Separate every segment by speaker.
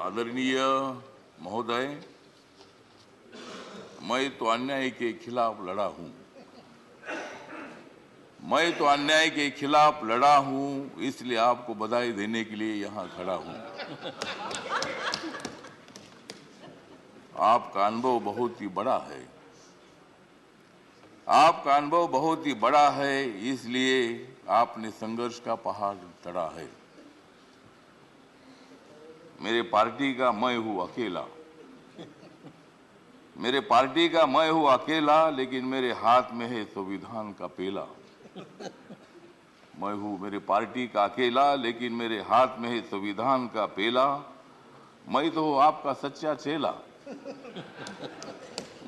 Speaker 1: आदरणीय महोदय, मैं तो अन्याय के खिलाफ लड़ा हूं। मैं तो अन्याय के खिलाफ लड़ा हूं, इसलिए आपको बधाई देने के लिए यहां खड़ा हूं। आपका अनुभव बहुत ही बड़ा है। आपका अनुभव बहुत ही बड़ा है, इसलिए आपने संघर्ष का पहाड़ चढ़ा है। मेरे पार्टी का मैं हूं अकेला। मेरे पार्टी का मैं हूं अकेला, लेकिन मेरे हाथ में है संविधान का पेला। मैं हूं मेरे पार्टी का अकेला, लेकिन मेरे हाथ में है संविधान का पेला। मैं तो हूं आपका सच्चा चेला।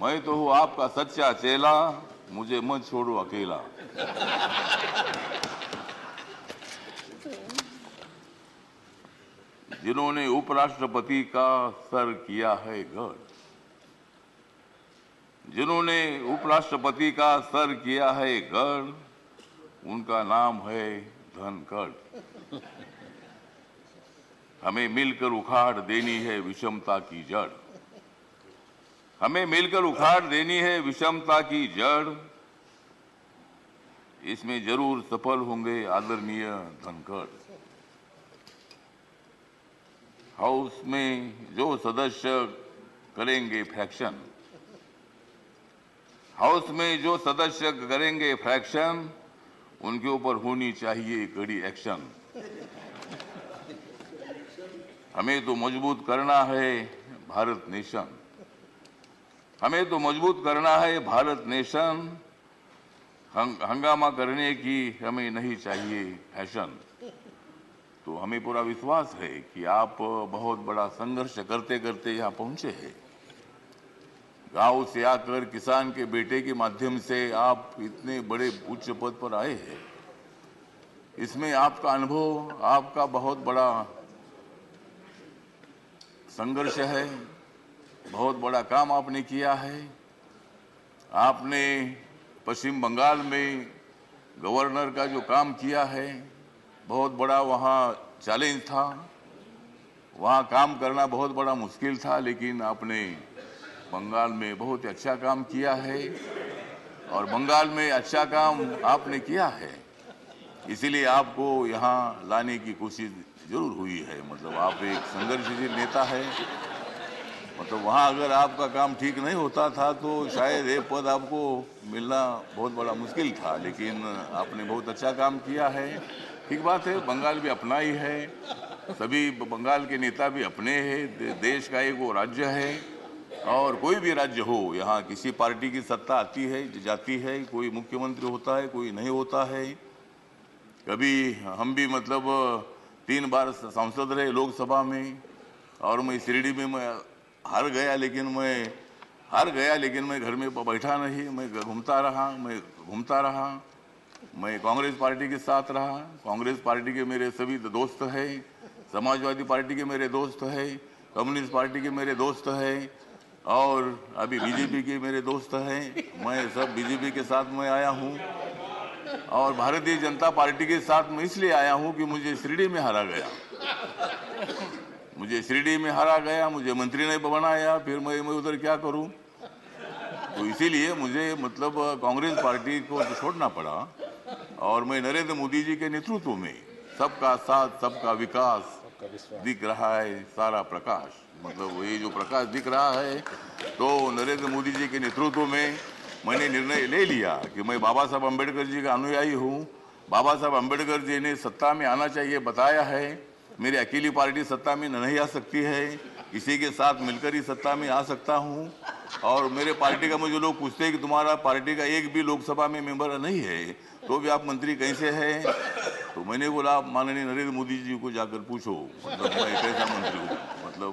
Speaker 1: मैं तो हूं आपका सच्चा चेला, मुझे मत छोड़ो अकेला। जिन्होंने उपराष्ट्रपति का सर किया है गढ़, जिन्होंने उपराष्ट्रपति का सर किया है गढ़, उनका नाम है धनखड़। हमें मिलकर उखाड़ देनी है विषमता की जड़। हमें मिलकर उखाड़ देनी है विषमता की जड़। इसमें जरूर सफल होंगे आदरणीय धनखड़। हाउस में जो सदस्य करेंगे फ्रैक्शन, हाउस में जो सदस्य करेंगे फ्रैक्शन, उनके ऊपर होनी चाहिए कड़ी एक्शन। हमें तो मजबूत करना है भारत नेशन। हमें तो मजबूत करना है भारत नेशन। हंगामा करने की हमें नहीं चाहिए फैशन। तो हमें पूरा विश्वास है कि आप बहुत बड़ा संघर्ष करते करते यहाँ पहुंचे हैं। गांव से आकर किसान के बेटे के माध्यम से आप इतने बड़े उच्च पद पर आए हैं। इसमें आपका अनुभव, आपका बहुत बड़ा संघर्ष है। बहुत बड़ा काम आपने किया है। आपने पश्चिम बंगाल में गवर्नर का जो काम किया है, बहुत बड़ा वहाँ चैलेंज था। वहाँ काम करना बहुत बड़ा मुश्किल था, लेकिन आपने बंगाल में बहुत अच्छा काम किया है। और बंगाल में अच्छा काम आपने किया है, इसीलिए आपको यहाँ लाने की कोशिश जरूर हुई है। मतलब आप एक संघर्षशील नेता है। मतलब वहाँ अगर आपका काम ठीक नहीं होता था तो शायद ये पद आपको मिलना बहुत बड़ा मुश्किल था, लेकिन आपने बहुत अच्छा काम किया है। ठीक बात है, बंगाल भी अपना ही है, सभी बंगाल के नेता भी अपने हैं। देश का एक वो राज्य है, और कोई भी राज्य हो, यहाँ किसी पार्टी की सत्ता आती है जाती है, कोई मुख्यमंत्री होता है, कोई नहीं होता है। कभी हम भी मतलब 3 बार सांसद रहे लोकसभा में, और मैं शिरडी में मैं हार गया, लेकिन मैं घर में बैठा नहीं, मैं घूमता रहा। मैं कांग्रेस पार्टी के साथ रहा। कांग्रेस पार्टी के मेरे सभी दोस्त हैं, समाजवादी पार्टी के मेरे दोस्त हैं, कम्युनिस्ट पार्टी के मेरे दोस्त हैं, और अभी बीजेपी के मेरे दोस्त हैं। मैं सब बीजेपी के साथ में आया हूँ, और भारतीय जनता पार्टी के साथ मैं इसलिए आया हूँ कि मुझे शिरडी में हारा गया। मुझे मंत्री ने बनाया, फिर मैं उधर क्या करूं। तो इसीलिए मुझे मतलब कांग्रेस पार्टी को छोड़ना पड़ा, और मैं नरेंद्र मोदी जी के नेतृत्व में सबका साथ सबका विकास दिख रहा है सारा प्रकाश। मतलब ये जो प्रकाश दिख रहा है, तो नरेंद्र मोदी जी के नेतृत्व में मैंने निर्णय ले लिया कि मैं बाबा साहब अम्बेडकर जी का अनुयायी हूँ। बाबा साहब अम्बेडकर जी ने सत्ता में आना चाहिए बताया है। मेरी अकेली पार्टी सत्ता में नहीं आ सकती है, किसी के साथ मिलकर ही सत्ता में आ सकता हूँ। और मेरे पार्टी का मुझे लोग पूछते हैं कि तुम्हारा पार्टी का एक भी लोकसभा में मेंबर नहीं है, तो भी आप मंत्री कैसे हैं। तो मैंने बोला, माननीय नरेंद्र मोदी जी को जाकर पूछो, मतलब मैं कैसा मंत्री हूँ। मतलब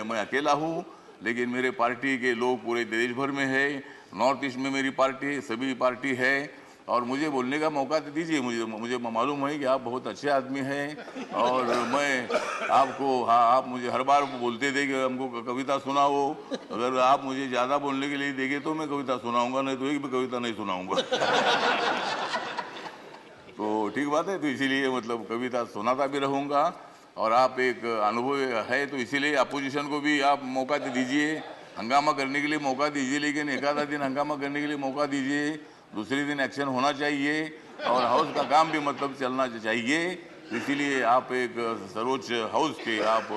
Speaker 1: मैं अकेला हूँ, लेकिन मेरे पार्टी के लोग पूरे देश भर में है। नॉर्थ ईस्ट में मेरी पार्टी सभी पार्टी है, और मुझे बोलने का मौका दीजिए। मुझे मालूम है कि आप बहुत अच्छे आदमी हैं, और मैं आपको, हाँ, आप मुझे हर बार बोलते थे कि हमको कविता सुनाओ। अगर आप मुझे ज़्यादा बोलने के लिए देंगे तो मैं कविता सुनाऊंगा, नहीं तो एक भी कविता नहीं सुनाऊंगा। तो ठीक बात है, तो इसीलिए मतलब कविता सुनाता भी रहूँगा। और आप एक अनुभव है, तो इसीलिए अपोजिशन को भी आप मौका दीजिए, हंगामा करने के लिए मौका दीजिए, लेकिन एक आधा दिन हंगामा करने के लिए मौका दीजिए, दूसरे दिन एक्शन होना चाहिए और हाउस का काम भी मतलब चलना चाहिए। इसीलिए आप एक सर्वोच्च हाउस के आप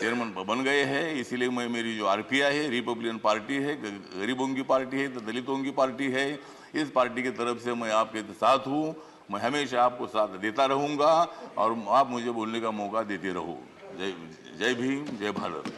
Speaker 1: चेयरमैन बन गए हैं। इसीलिए मैं, मेरी जो आरपीआई है, रिपब्लिकन पार्टी है, गरीबों की पार्टी है, दलितों की पार्टी है, इस पार्टी की तरफ से मैं आपके साथ हूँ। मैं हमेशा आपको साथ देता रहूँगा और आप मुझे बोलने का मौका देते रहो। जय जय भीम, जय भारत।